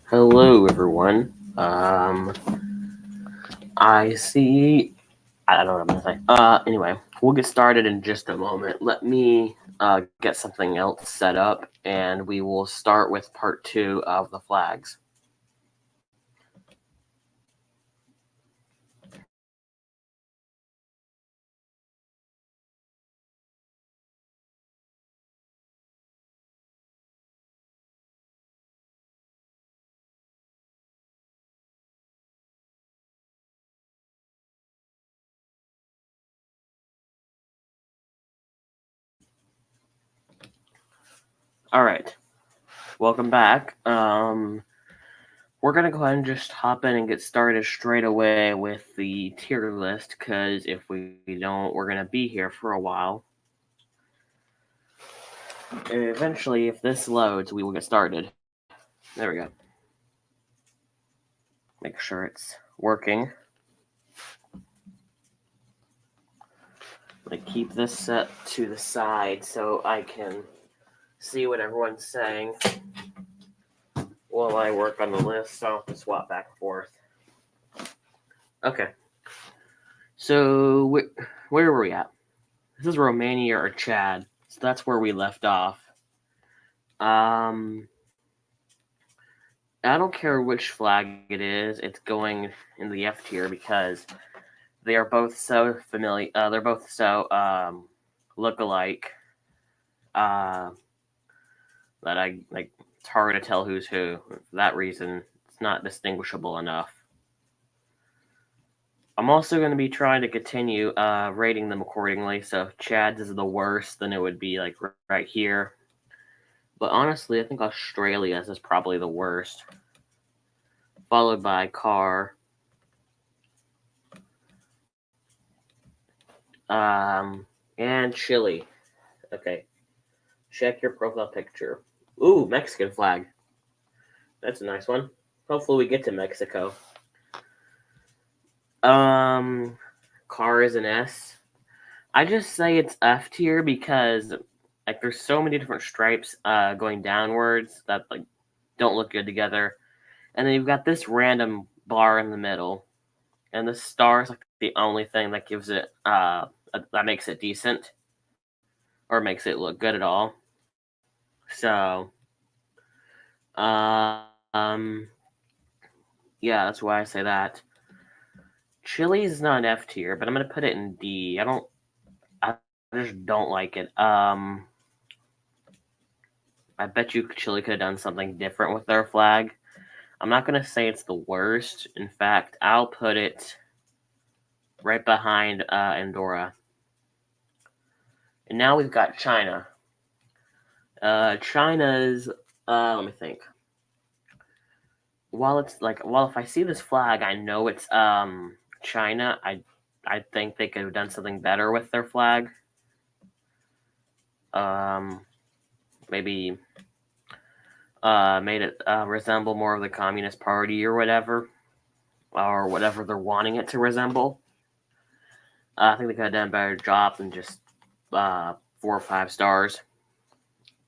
Hello, everyone. I see. I don't know what I'm gonna say. Anyway, we'll get started in just a moment. Let me get something else set up, and we will start with part two of the flags. All right. Welcome back. We're gonna go ahead and just hop in and get started straight away with the tier list, because if we don't, we're gonna be here for a while. Eventually, if this loads, we will get started. There we go. Make sure it's working. I'm gonna keep this set to the side so I can see what everyone's saying while I work on the list, so I don't have to swap back and forth. Okay. So where were we at? This is Romania or Chad, so that's where we left off. I don't care which flag it is; it's going in the F tier because they are both so familiar. They're both so look alike. That I like. It's hard to tell who's who. For that reason, it's not distinguishable enough. I'm also going to be trying to continue rating them accordingly. So if Chad's is the worst, then it would be like right here. But honestly, I think Australia's is probably the worst, followed by Car. And Chile. Okay. Check your profile picture. Ooh, Mexican flag. That's a nice one. Hopefully we get to Mexico. Car is an S. I just say it's F tier because like there's so many different stripes going downwards that like don't look good together. And then you've got this random bar in the middle. And the star is like the only thing that gives it that makes it decent or makes it look good at all. So yeah, that's why I say that. Chili is not an F tier, but I'm gonna put it in D. I just don't like it. I bet you Chile could have done something different with their flag. I'm not gonna say it's the worst. In fact, I'll put it right behind Andorra. And now we've got China. China's let me think. While if I see this flag, I know it's China. I think they could have done something better with their flag. Maybe made it resemble more of the Communist Party or whatever they're wanting it to resemble. I think they could have done a better job than just 4 or 5 stars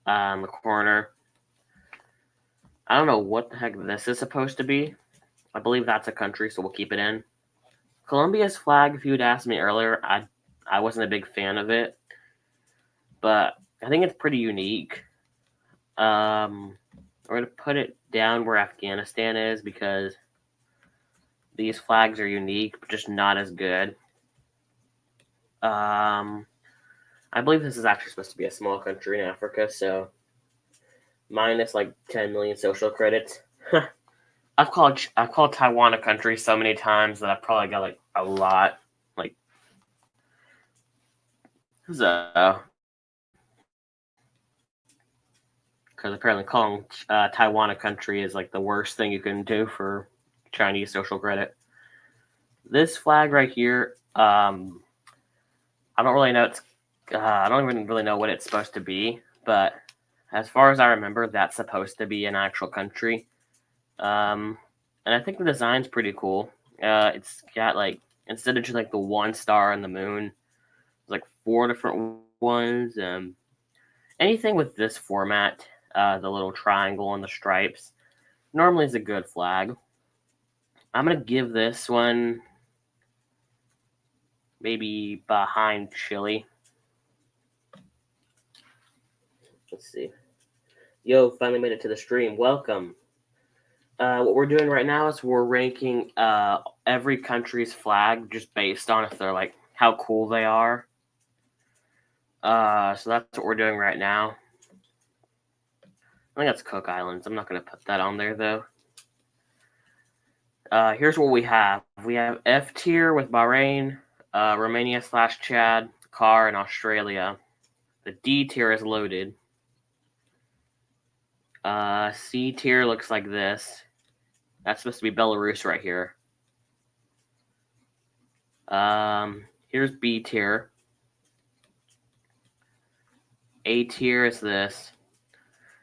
on the corner. I don't know what the heck this is supposed to be. I believe that's a country, so we'll keep it in. Colombia's flag, if you had asked me earlier, I wasn't a big fan of it, but I think it's pretty unique. We're gonna put it down where Afghanistan is because these flags are unique, but just not as good. I believe this is actually supposed to be a small country in Africa, so minus like 10 million social credits. I've called Taiwan a country so many times that I've probably got like a lot. Like, so because apparently calling Taiwan a country is like the worst thing you can do for Chinese social credit. This flag right here, I don't really know. I don't even really know what it's supposed to be, but as far as I remember, that's supposed to be an actual country. And I think the design's pretty cool. It's got like instead of just like the one star on the moon, it's like 4 different ones. anything with this format, the little triangle and the stripes, normally is a good flag. I'm going to give this one maybe behind Chile. Let's see. Yo, finally made it to the stream. Welcome. What we're doing right now is we're ranking every country's flag just based on if they're like how cool they are. So that's what we're doing right now. I think that's Cook Islands. I'm not going to put that on there though. Here's what we have. We have F tier with Bahrain, Romania/Chad, Qatar, and Australia. The D tier is loaded. C tier looks like this. That's supposed to be Belarus right here. Here's B tier. A tier is this.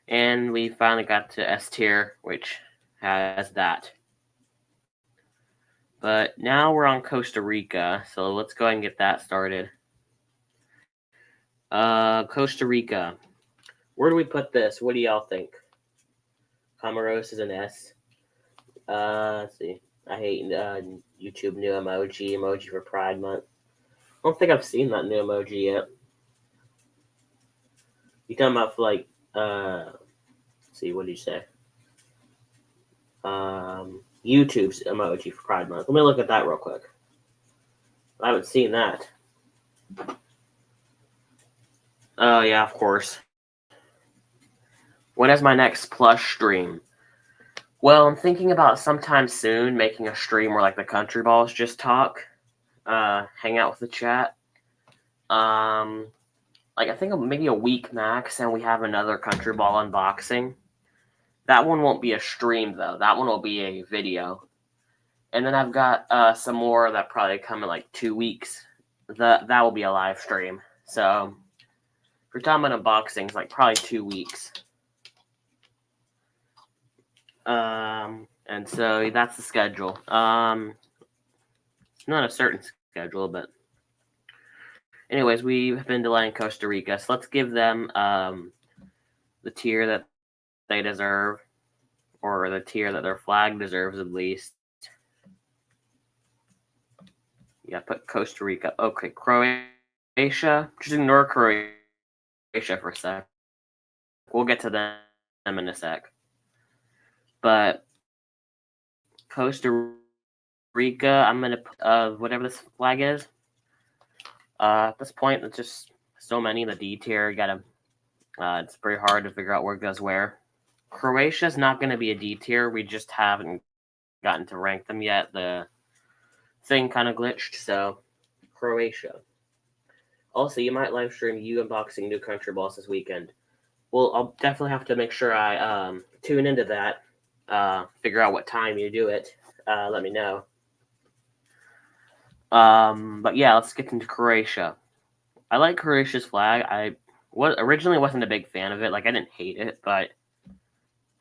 And we finally got to S tier, which has that. But now we're on Costa Rica, so let's go ahead and get that started. Costa Rica. Where do we put this? What do y'all think? Comoros is an S. Let's see. I hate YouTube new emoji for Pride Month. I don't think I've seen that new emoji yet. You talking about for like, let's see, what did you say? YouTube's emoji for Pride Month. Let me look at that real quick. I haven't seen that. Oh, yeah, of course. When is my next plush stream? Well, I'm thinking about sometime soon making a stream where like the country balls just talk, hang out with the chat. Like I think maybe a week max, and we have another country ball unboxing. That one won't be a stream though. That one will be a video. And then I've got some more that probably come in like 2 weeks. That will be a live stream. So if you're talking about unboxings, like probably 2 weeks. And so that's the schedule. It's not a certain schedule, but anyways, we've been delaying Costa Rica, so let's give them the tier that they deserve, or the tier that their flag deserves at least. Yeah, put Costa Rica. Okay, Croatia. Just ignore Croatia for a sec. We'll get to them in a sec. But Costa Rica, I'm gonna put whatever this flag is. At this point, it's just so many in the D tier. You gotta. It's pretty hard to figure out where it goes where. Croatia's not going to be a D tier. We just haven't gotten to rank them yet. The thing kind of glitched, so Croatia. Also, you might live stream you unboxing new country balls this weekend. Well, I'll definitely have to make sure I tune into that. Figure out what time you do it. Let me know. But yeah, let's get into Croatia. I like Croatia's flag. I originally wasn't a big fan of it. Like I didn't hate it, but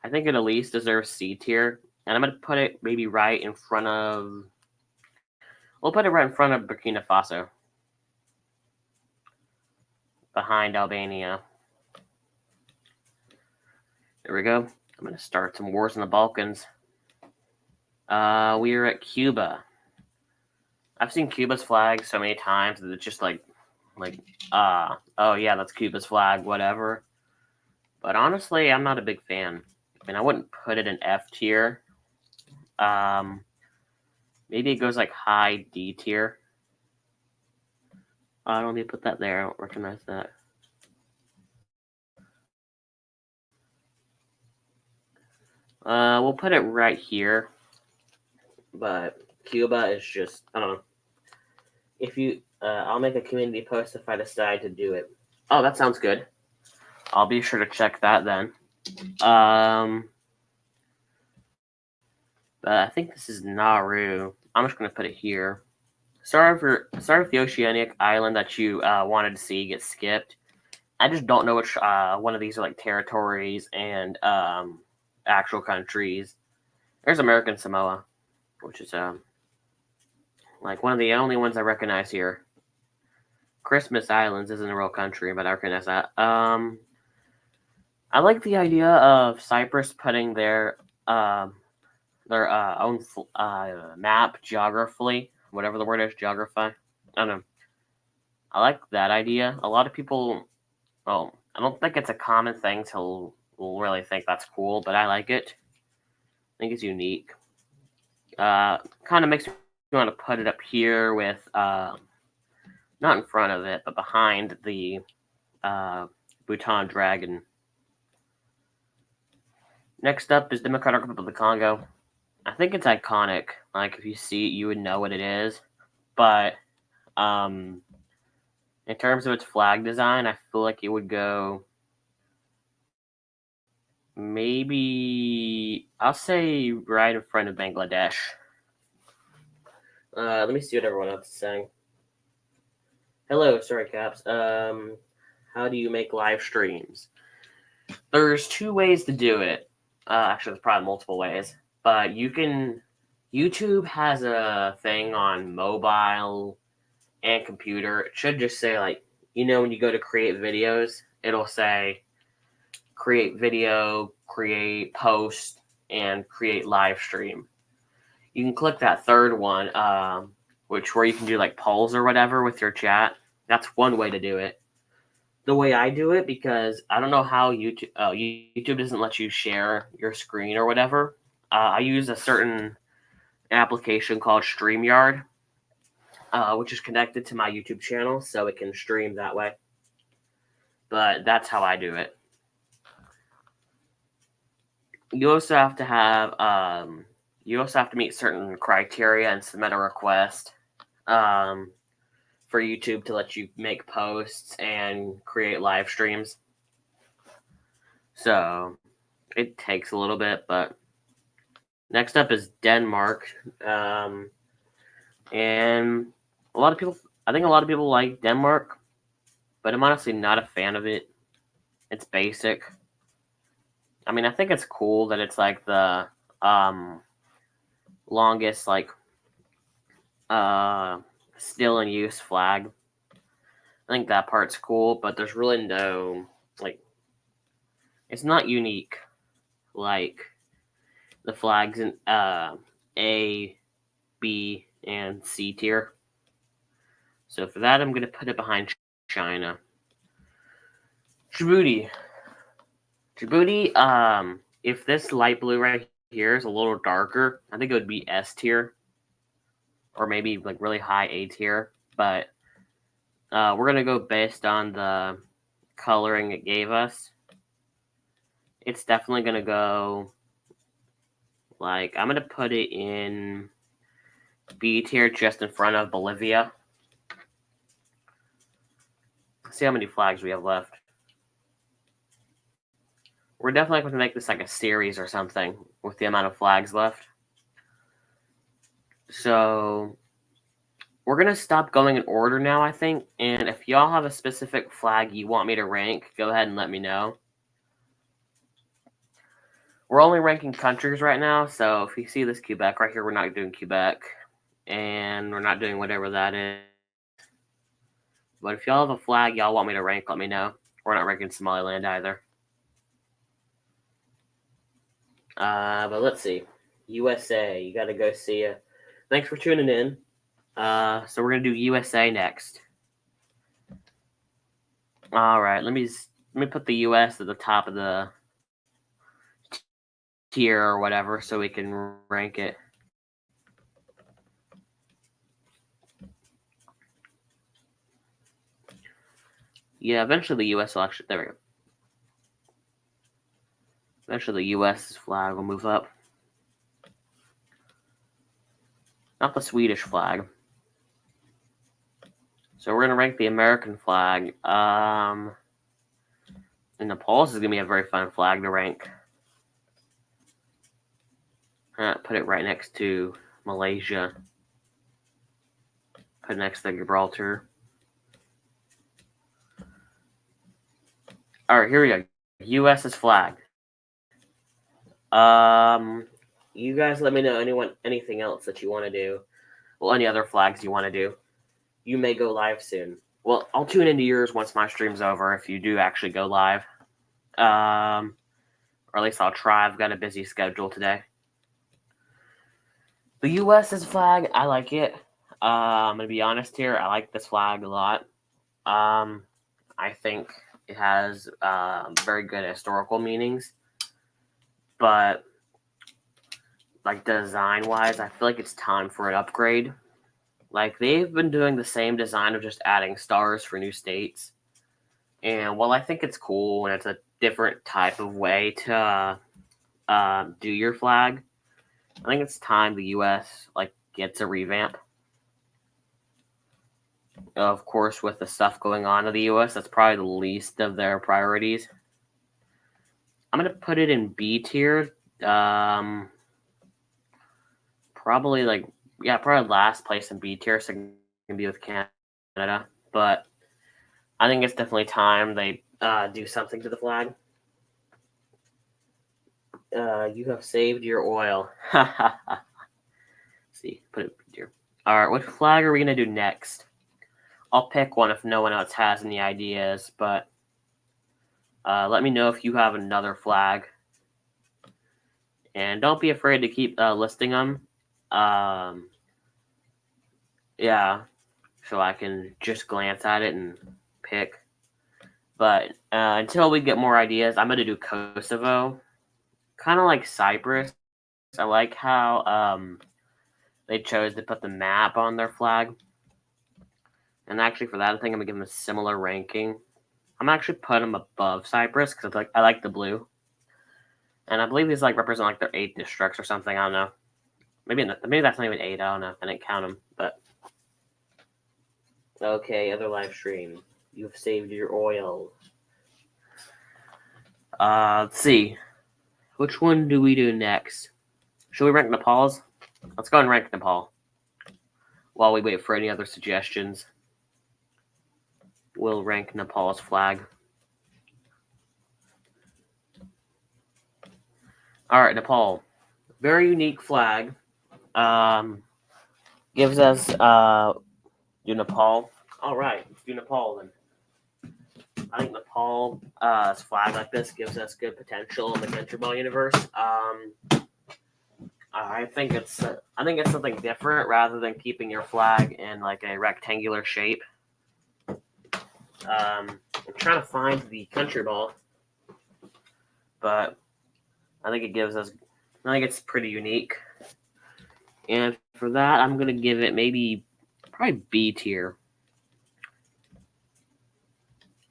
I think it at least deserves C tier. And I'm gonna put it maybe right in front of. We'll put it right in front of Burkina Faso. Behind Albania. There we go. I'm gonna start some wars in the Balkans. We are at Cuba. I've seen Cuba's flag so many times that it's just like, oh yeah, that's Cuba's flag, whatever. But honestly, I'm not a big fan. I mean, I wouldn't put it in F tier. Maybe it goes like high D tier. I don't need to put that there. I don't recognize that. We'll put it right here. But Cuba is just, I don't know. If you, I'll make a community post if I decide to do it. Oh, that sounds good. I'll be sure to check that then. But I think this is Nauru. I'm just gonna put it here. Sorry if the oceanic island that you wanted to see gets skipped. I just don't know which one of these are like territories and actual countries. There's American Samoa, which is like one of the only ones I recognize here. Christmas Islands isn't a real country, but I recognize that. I like the idea of Cyprus putting their own map, geography, whatever the word is, geography. I don't know. I like that idea. A lot of people, well, I don't think it's a common thing to really think that's cool, but I like it. I think it's unique. Kind of makes me want to put it up here with, not in front of it, but behind the Bhutan dragon. Next up is Democratic Republic of the Congo. I think it's iconic. Like, if you see it, you would know what it is. But in terms of its flag design, I feel like it would go maybe, I'll say right in front of Bangladesh. Let me see what everyone else is saying. Hello, sorry, Caps. How do you make live streams? There's two ways to do it. Actually, there's probably multiple ways. But YouTube has a thing on mobile and computer. It should just say, like, when you go to create videos, it'll say create video, create post, and create live stream. You can click that third one, where you can do like polls or whatever with your chat. That's one way to do it. The way I do it, because I don't know how YouTube doesn't let you share your screen or whatever. I use a certain application called StreamYard, which is connected to my YouTube channel, so it can stream that way. But that's how I do it. You also have to meet certain criteria and submit a request for YouTube to let you make posts and create live streams. So it takes a little bit, but next up is Denmark. And I think a lot of people like Denmark, but I'm honestly not a fan of it. It's basic. I mean, I think it's cool that it's like the longest still in use flag. I think that part's cool, but there's really no it's not unique like the flags in A, B, and C tier. So for that, I'm gonna put it behind China. Djibouti. If this light blue right here is a little darker, I think it would be S tier, or maybe like really high A tier. But we're gonna go based on the coloring it gave us. It's definitely gonna go I'm gonna put it in B tier, just in front of Bolivia. Let's see how many flags we have left. We're definitely going to make this like a series or something with the amount of flags left. So we're going to stop going in order now, I think. And if y'all have a specific flag you want me to rank, go ahead and let me know. We're only ranking countries right now. So if you see this Quebec right here, we're not doing Quebec. And we're not doing whatever that is. But if y'all have a flag y'all want me to rank, let me know. We're not ranking Somaliland either. But let's see. USA, you got to go see it. Thanks for tuning in. So we're going to do USA next. All right, let me put the US at the top of the tier or whatever so we can rank it. Yeah, eventually the US will actually, there we go. Eventually the US flag will move up. Not the Swedish flag. So we're going to rank the American flag. And Nepal's is going to be a very fun flag to rank. Put it right next to Malaysia. Put it next to Gibraltar. All right, here we go. US's flag. You guys let me know anything else that you want to do. Well, any other flags you want to do. You may go live soon. Well, I'll tune into yours once my stream's over if you do actually go live. Or at least I'll try. I've got a busy schedule today. The U.S.'s flag, I like it. I'm gonna be honest here. I like this flag a lot. I think it has very good historical meanings, but like design-wise, I feel like it's time for an upgrade. Like they've been doing the same design of just adding stars for new states, and while I think it's cool and it's a different type of way to do your flag, I think it's time the U.S. like gets a revamp. Of course, with the stuff going on in the U.S., that's probably the least of their priorities. I'm gonna put it in B tier. Probably probably last place in B tier, so it can be with Canada. But I think it's definitely time they do something to the flag. You have saved your oil. See, put it here. All right, what flag are we gonna do next? I'll pick one if no one else has any ideas, but let me know if you have another flag. And don't be afraid to keep listing them. Yeah, so I can just glance at it and pick. But until we get more ideas, I'm gonna do Kosovo. Kind of like Cyprus. I like how they chose to put the map on their flag. And actually, for that, I think I'm gonna give them a similar ranking. I'm actually put them above Cyprus because I like the blue, and I believe these like represent like their 8 districts or something. I don't know. Maybe that's not even 8. I don't know. I didn't count them, but okay. Other live stream. You've saved your oil. Let's see. Which one do we do next? Should we rank Nepal's? Let's go and rank Nepal. While we wait for any other suggestions, we'll rank Nepal's flag. All right, Nepal. Very unique flag. Gives us do Nepal. All right, let's do Nepal then. I think Nepal's flag like this gives us good potential in the country ball universe. I think it's something different rather than keeping your flag in like a rectangular shape. I'm trying to find the country ball, but I think it's pretty unique. And for that, I'm gonna give it probably B tier.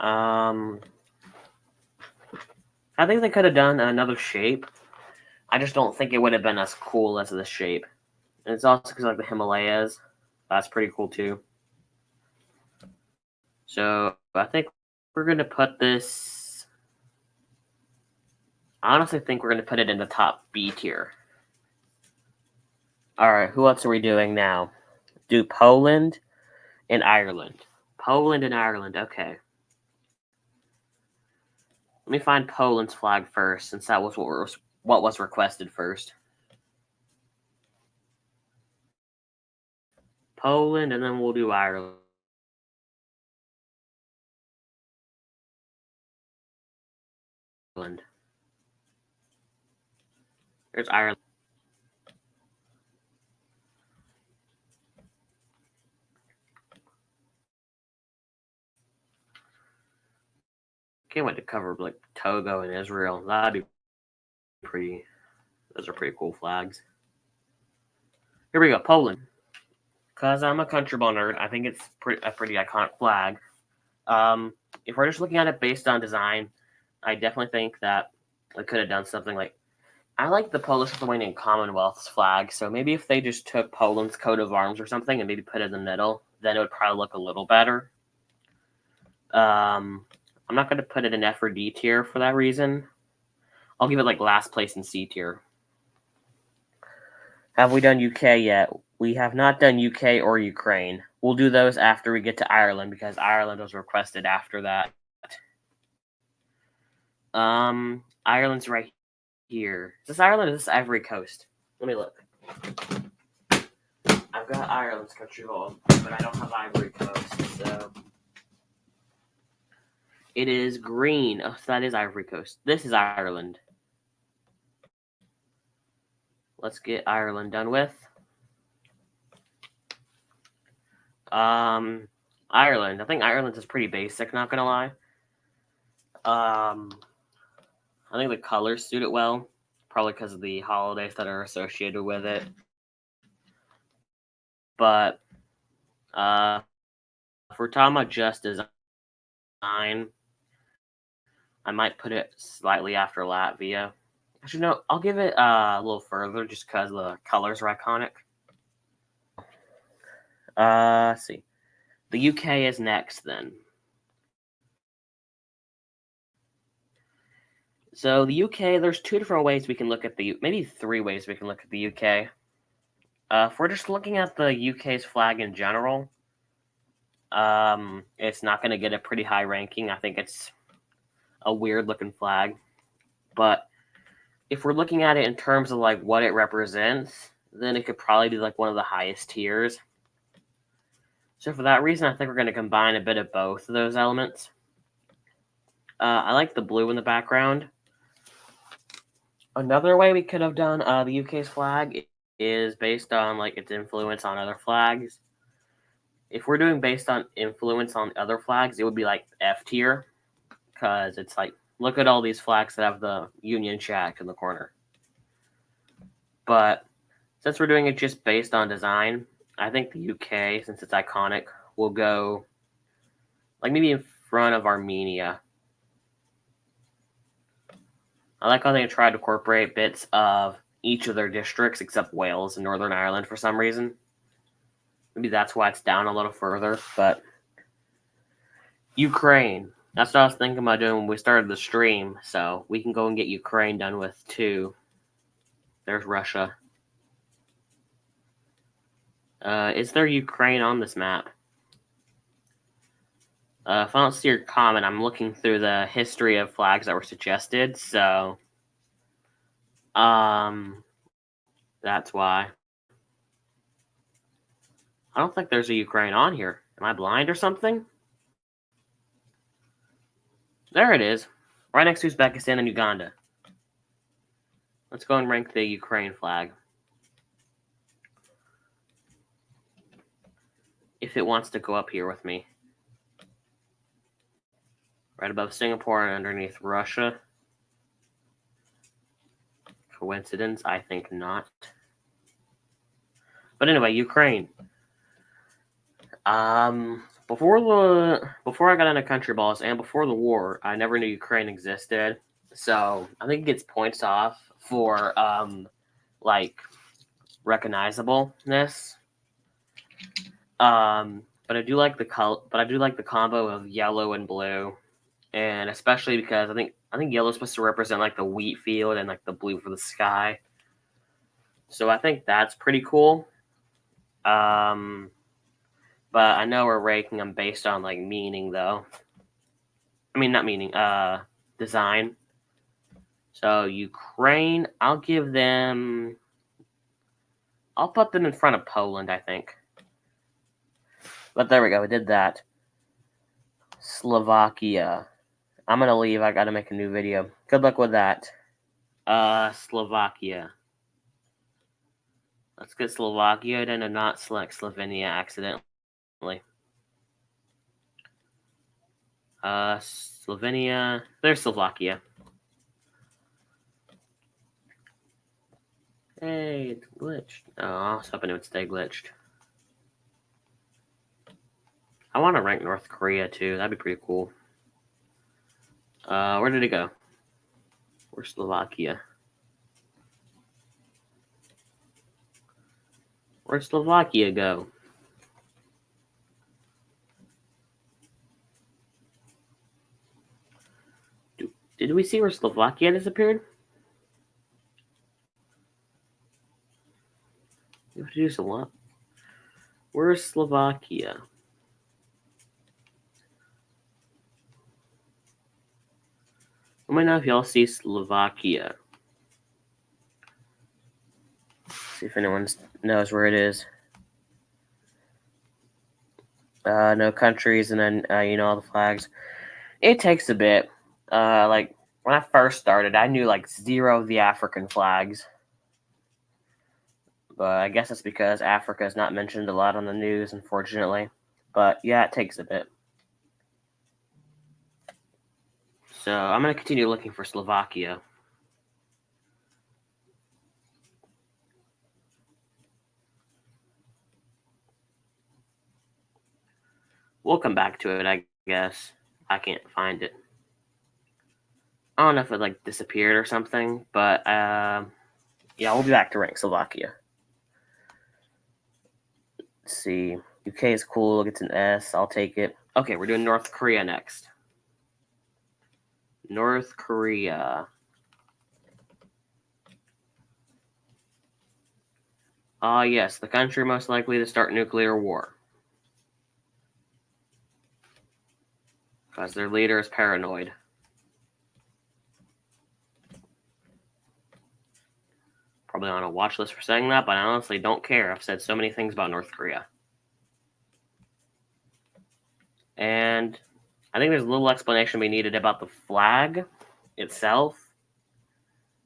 I think they could have done another shape. I just don't think it would have been as cool as this shape. And it's also because like the Himalayas. That's pretty cool too. So I think we're gonna put this. I honestly think we're gonna put it in the top B tier. All right, who else are we doing now? Do Poland and Ireland. Poland and Ireland. Okay. Let me find Poland's flag first, since that was what was requested first. Poland, and then we'll do Ireland. There's Ireland. Can't wait to cover like Togo and Israel. That'd be pretty. Those are pretty cool flags. Here we go, Poland. Because I'm a country ball nerd, I think it's a pretty iconic flag. If we're just looking at it based on design, I definitely think that we could have done something like. I like the Polish-Lithuanian Commonwealth's flag, so maybe if they just took Poland's coat of arms or something and maybe put it in the middle, then it would probably look a little better. I'm not going to put it in F or D tier for that reason. I'll give it like last place in C tier. Have we done UK yet? We have not done UK or Ukraine. We'll do those after we get to Ireland because Ireland was requested after that. Ireland's right here. Is this Ireland or is this Ivory Coast? Let me look. I've got Ireland's country ball, but I don't have Ivory Coast, so. It is green. Oh, so that is Ivory Coast. This is Ireland. Let's get Ireland done with. Ireland. I think Ireland is pretty basic, not gonna lie. I think the colors suit it well, probably because of the holidays that are associated with it. But if we're talking about just design, I might put it slightly after Latvia. Actually, no, I'll give it a little further just because the colors are iconic. Let's see. The UK is next then. So the UK, there's two different ways we can look at maybe three ways we can look at the UK. If we're just looking at the UK's flag in general, it's not going to get a pretty high ranking. I think it's a weird looking flag. But if we're looking at it in terms of like what it represents, then it could probably be like one of the highest tiers. So for that reason, I think we're going to combine a bit of both of those elements. I like the blue in the background. Another way we could have done the UK's flag is based on like its influence on other flags. If we're doing based on influence on other flags, it would be like F tier, because it's like, look at all these flags that have the Union Jack in the corner. But since we're doing it just based on design, I think the UK, since it's iconic, will go like maybe in front of Armenia. I like how they tried to incorporate bits of each of their districts except Wales and Northern Ireland for some reason. Maybe that's why it's down a little further. But Ukraine. That's what I was thinking about doing when we started the stream. So we can go and get Ukraine done with too. There's Russia. Is there Ukraine on this map? If I don't see your comment, I'm looking through the history of flags that were suggested, so that's why. I don't think there's a Ukraine on here. Am I blind or something? There it is. Right next to Uzbekistan and Uganda. Let's go and rank the Ukraine flag. If it wants to go up here with me. Right above Singapore and underneath Russia. Coincidence? I think not. But anyway, Ukraine. Before I got into country balls and before the war, I never knew Ukraine existed. So I think it gets points off for like recognizableness. But I do like the combo of yellow and blue, and especially because I think yellow is supposed to represent like the wheat field and like the blue for the sky. So I think that's pretty cool. But I know we're ranking them based on like meaning though. I mean not meaning, design. So Ukraine, I'll put them in front of Poland, I think. But there we go, we did that. Slovakia. I'm gonna leave, I gotta make a new video. Good luck with that. Slovakia. Let's get Slovakia then and not select Slovenia accidentally. Slovenia. There's Slovakia. Hey, it's glitched. Oh, I was hoping it would stay glitched. I want to rank North Korea too. That'd be pretty cool. Where did it go? Where's Slovakia? Where'd Slovakia go? Did we see where Slovakia disappeared? We have to do some what? Where's Slovakia? Let me know if y'all see Slovakia. See if anyone knows where it is. No countries, and then all the flags. It takes a bit. Like when I first started, I knew like zero of the African flags, but I guess it's because Africa is not mentioned a lot on the news, unfortunately. But yeah, it takes a bit. So I'm gonna continue looking for Slovakia. We'll come back to it, I guess. I can't find it. I don't know if it like disappeared or something, but yeah, we'll be back to rank Slovakia. Let's see. UK is cool. It's an S. I'll take it. Okay, we're doing North Korea next. North Korea. Yes, the country most likely to start nuclear war. Because their leader is paranoid. Probably on a watch list for saying that, but I honestly don't care. I've said so many things about North Korea. And I think there's a little explanation we needed about the flag itself.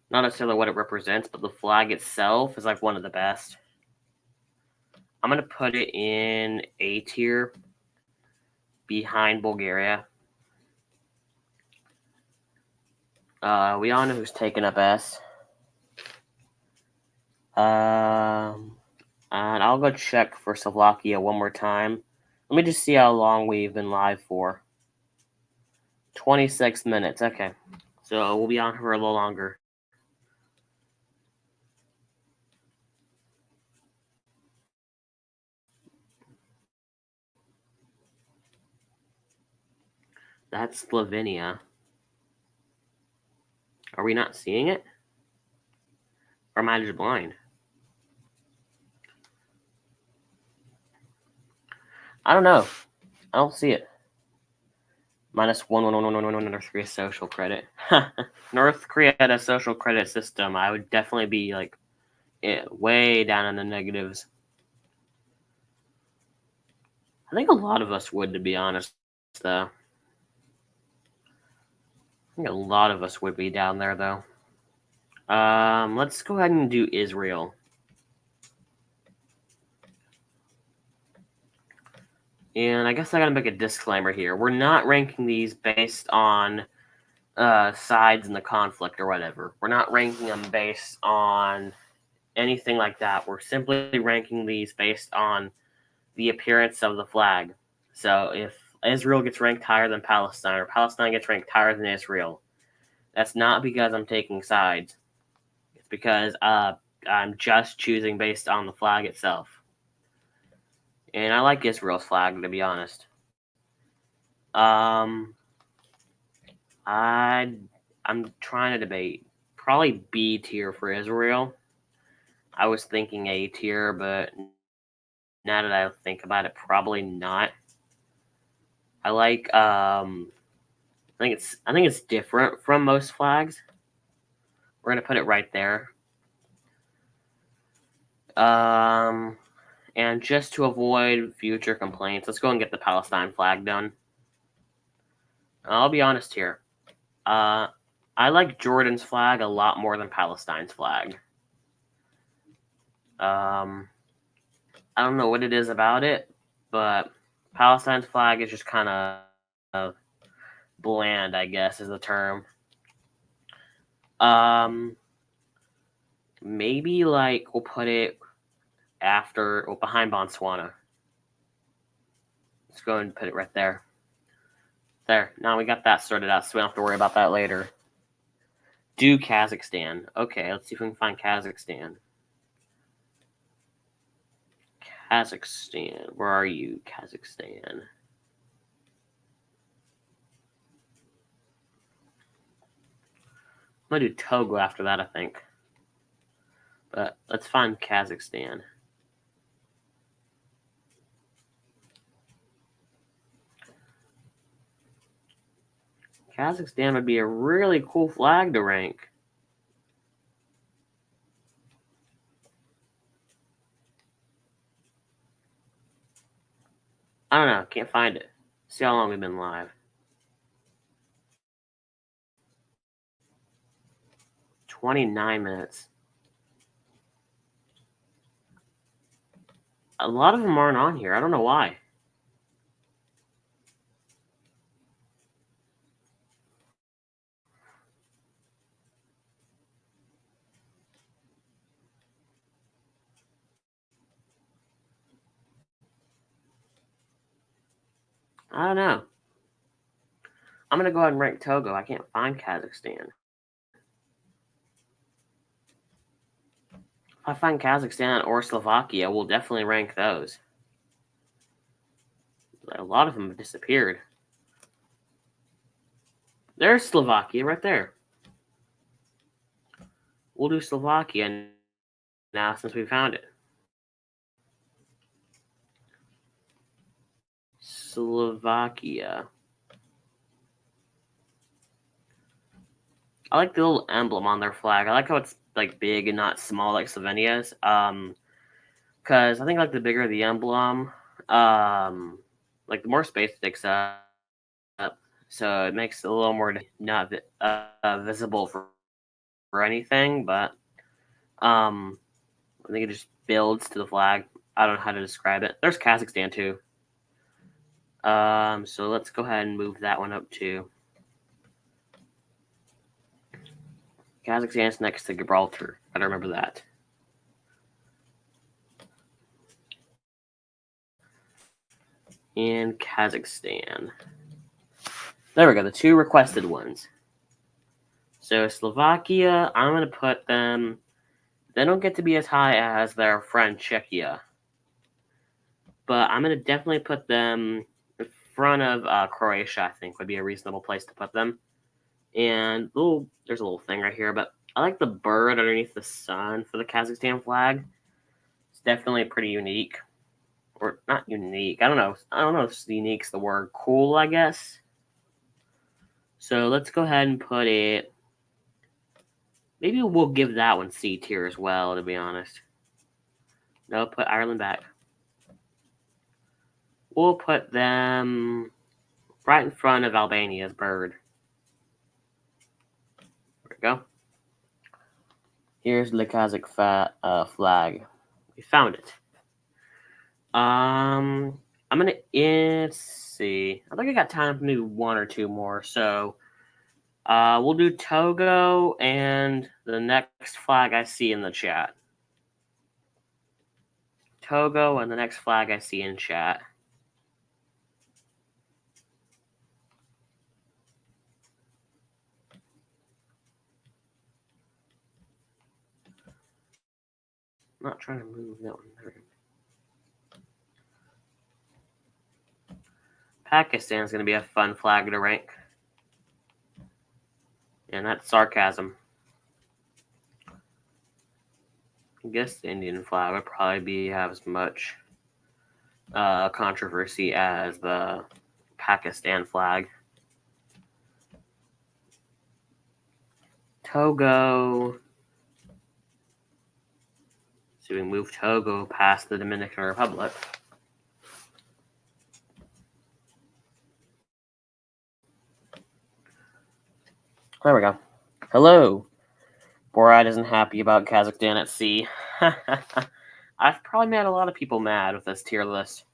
Not necessarily what it represents, but the flag itself is like one of the best. I'm going to put it in A tier behind Bulgaria. We all know who's taken up S. And I'll go check for Slovakia one more time. Let me just see how long we've been live for. 26 minutes. Okay. So we'll be on for a little longer. That's Slovenia. Are we not seeing it? Or am I just blind? I don't know. I don't see it. Minus 1 North Korea social credit. North Korea had a social credit system. I would definitely be like way down in the negatives. I think a lot of us would, to be honest, though. I think a lot of us would be down there, though. Let's go ahead and do Israel. And I guess I gotta make a disclaimer here. We're not ranking these based on sides in the conflict or whatever. We're not ranking them based on anything like that. We're simply ranking these based on the appearance of the flag. So if Israel gets ranked higher than Palestine, or Palestine gets ranked higher than Israel, that's not because I'm taking sides. It's because I'm just choosing based on the flag itself. And I like Israel's flag, to be honest. I'm trying to debate. Probably B tier for Israel. I was thinking A tier, but now that I think about it, probably not. I like I think it's different from most flags. We're gonna put it right there. And just to avoid future complaints, let's go and get the Palestine flag done. I'll be honest here. I like Jordan's flag a lot more than Palestine's flag. I don't know what it is about it, but Palestine's flag is just kind of bland, I guess is the term. Maybe like we'll put it after or behind Botswana. Let's go and put it right there. There. Now we got that sorted out, so we don't have to worry about that later. Do Kazakhstan. Okay, let's see if we can find Kazakhstan. Kazakhstan. Where are you, Kazakhstan? I'm gonna do Togo after that, I think. But let's find Kazakhstan. Kazakhstan would be a really cool flag to rank. I don't know. Can't find it. See how long we've been live. 29 minutes. A lot of them aren't on here. I don't know why. I don't know. I'm going to go ahead and rank Togo. I can't find Kazakhstan. If I find Kazakhstan or Slovakia, we'll definitely rank those. A lot of them have disappeared. There's Slovakia right there. We'll do Slovakia now since we found it. Slovakia. I like the little emblem on their flag. I like how it's like big and not small like Slovenia's. Because I think like the bigger the emblem, like the more space it takes up, so it makes it a little more not visible for anything. But I think it just builds to the flag. I don't know how to describe it. There's Kazakhstan too. So let's go ahead and move that one up too. Kazakhstan's next to Gibraltar. I don't remember that. And Kazakhstan. There we go, the two requested ones. So Slovakia, I'm going to put them... They don't get to be as high as their friend Czechia. But I'm going to definitely put them in front of Croatia, I think, would be a reasonable place to put them. And there's a little thing right here, but I like the bird underneath the sun for the Kazakhstan flag. It's definitely pretty unique. Or not unique. I don't know if unique's the word. Cool, I guess. So let's go ahead and put it... Maybe we'll give that one C tier as well, to be honest. No, put Ireland back. We'll put them right in front of Albania's bird. There we go. Here's the Kazakh flag. We found it. I'm gonna let's see. I think I got time for maybe one or two more. So we'll do Togo and the next flag I see in the chat. Togo and the next flag I see in chat. I'm not trying to move that one. Pakistan's going to be a fun flag to rank. And that's sarcasm. I guess the Indian flag would probably have as much controversy as the Pakistan flag. Togo. So we move Togo past the Dominican Republic. There we go. Hello. Borat isn't happy about Kazakhstan at sea. I've probably made a lot of people mad with this tier list.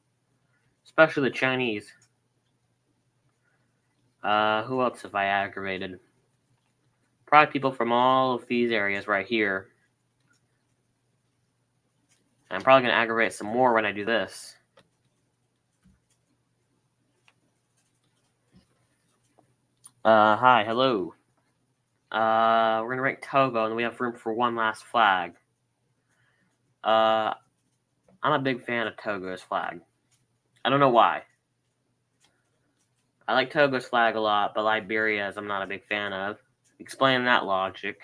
Especially the Chinese. Who else have I aggravated? Probably people from all of these areas right here. I'm probably going to aggravate some more when I do this. Hi, hello. We're going to rank Togo, and we have room for one last flag. I'm a big fan of Togo's flag. I don't know why. I like Togo's flag a lot, but Liberia's I'm not a big fan of. Explain that logic.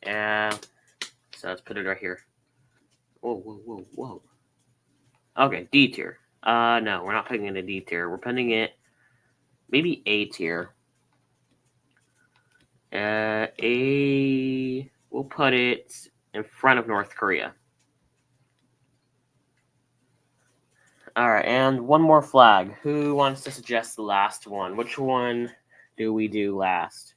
Yeah. So let's put it right here. Whoa. Okay, D tier. No, we're not putting it in D tier. We're putting it maybe A tier. We'll put it in front of North Korea. All right, and one more flag. Who wants to suggest the last one? Which one do we do last?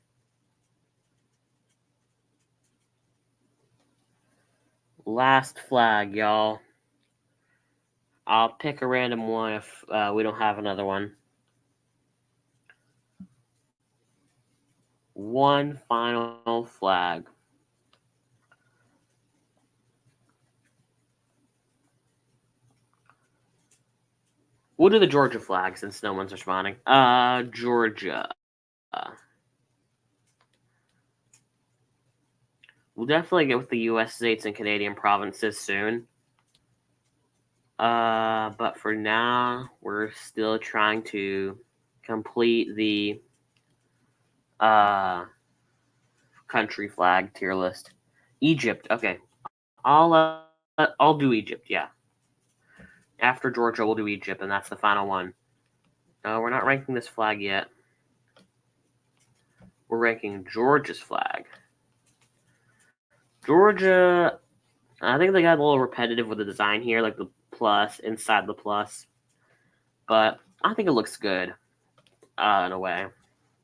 last flag, y'all. I'll pick a random one if we don't have another one. One final flag. We'll do the Georgia flag since no one's responding. Georgia. We'll definitely get with the U.S. states and Canadian provinces soon. But for now, we're still trying to complete the country flag tier list. Egypt. Okay, I'll do Egypt. Yeah. After Georgia, we'll do Egypt, and that's the final one. We're not ranking this flag yet. We're ranking Georgia's flag. Georgia, I think they got a little repetitive with the design here, like the plus inside the plus. But I think it looks good in a way. I'm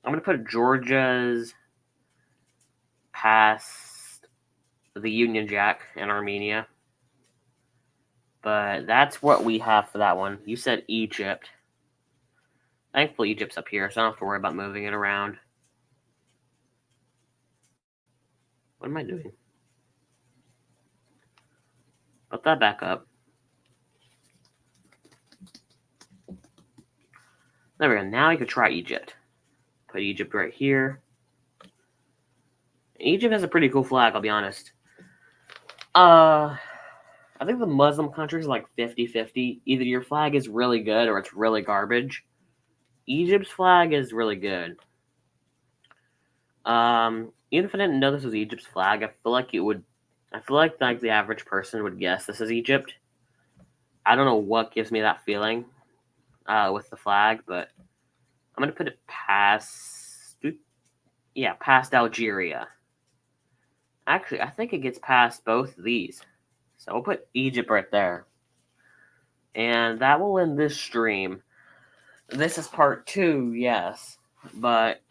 going to put Georgia's past the Union Jack in Armenia. But that's what we have for that one. You said Egypt. Thankfully, Egypt's up here, so I don't have to worry about moving it around. What am I doing? Put that back up. There we go. Now you could try Egypt. Put Egypt right here. Egypt has a pretty cool flag, I'll be honest. I think the Muslim countries are like 50-50. Either your flag is really good or it's really garbage. Egypt's flag is really good. Even if I didn't know this was Egypt's flag, I feel like the average person would guess this is Egypt. I don't know what gives me that feeling with the flag, but I'm going to put it past Algeria. Actually, I think it gets past both of these. So we'll put Egypt right there. And that will end this stream. This is part 2, yes. But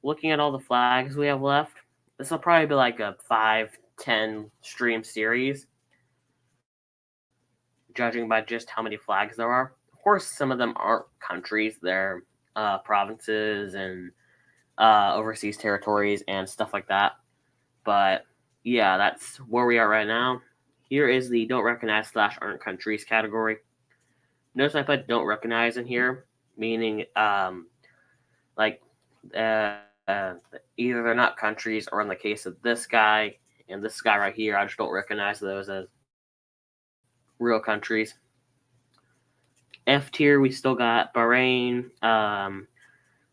looking at all the flags we have left, this will probably be like a 5-10 stream series, judging by just how many flags there are. Of course, some of them aren't countries. They're provinces and overseas territories and stuff like that. But yeah, that's where we are right now. Here is the don't recognize / aren't countries category. Notice I put don't recognize in here, meaning either they're not countries, or in the case of this guy and this guy right here, I just don't recognize those as real countries. F tier, we still got Bahrain,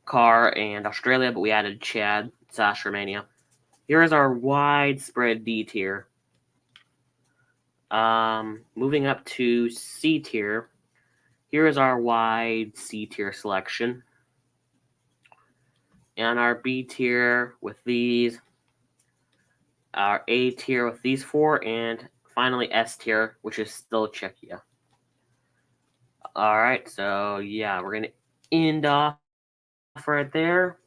CAR, and Australia, but we added Chad / Romania. Here is our widespread D tier. Moving up to C tier. Here is our wide C tier selection. And our B tier with these. Our A tier with these 4. And finally S tier, which is still Czechia. Alright, so yeah, we're going to end off right there.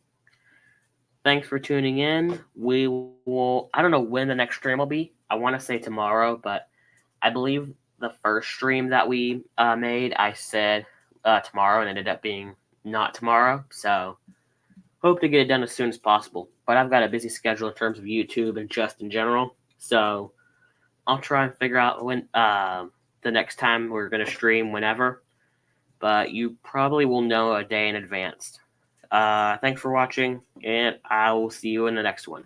Thanks for tuning in. We will, I don't know when the next stream will be. I want to say tomorrow, but I believe the first stream that we made, I said tomorrow, and it ended up being not tomorrow. So hope to get it done as soon as possible. But I've got a busy schedule in terms of YouTube and just in general. So I'll try and figure out when the next time we're going to stream, whenever. But you probably will know a day in advance. Thanks for watching, and I will see you in the next one.